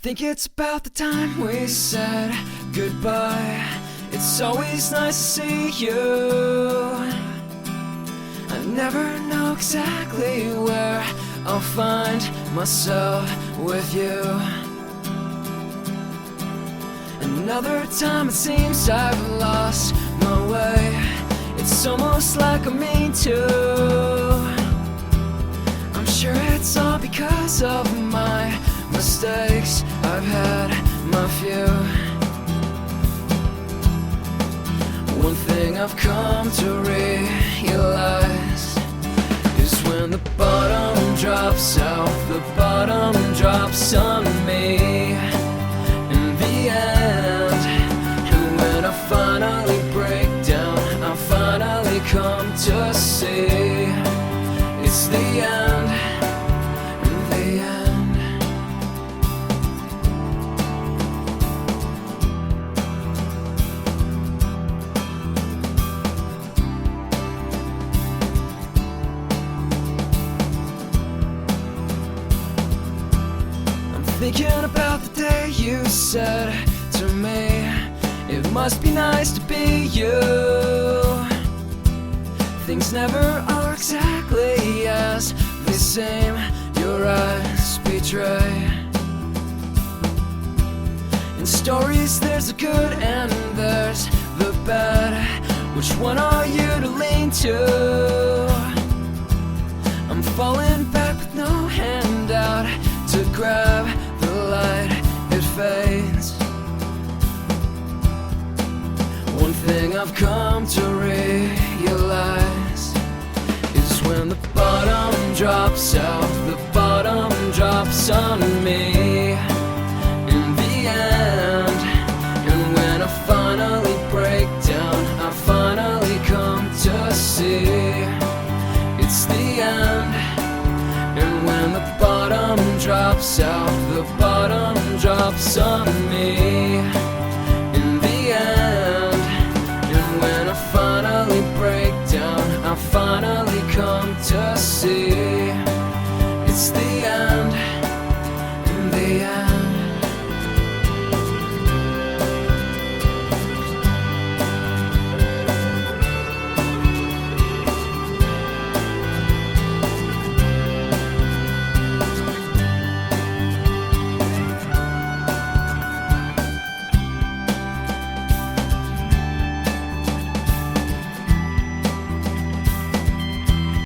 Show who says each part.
Speaker 1: think it's about the time we said goodbye. It's always nice to see you. I never know exactly where I'll find myself with you. Another time it seems I've lost my way. It's almost like I mean to. I'm sure it's all because of my mistakes. I've had my few. One thing I've come to realize is when the bottom drops out, the bottom drops on me in the end. And when I finally break down, I finally come to see it's the end, the end. Thinking about the day you said to me, it must be nice to be you. Things never are exactly as they seem. Your eyes betray. In stories there's the good and there's the bad. Which one are you to lean to? I'm falling back with no handout to grab the light, it fades. One thing I've come to realize is when the bottom drops out, the bottom drops on me in the end. And when I finally break down, I finally come to see it's the end. And when the bottom drops out, the bottom drops on me in the end. And when I finally break down, I finally come to see it's the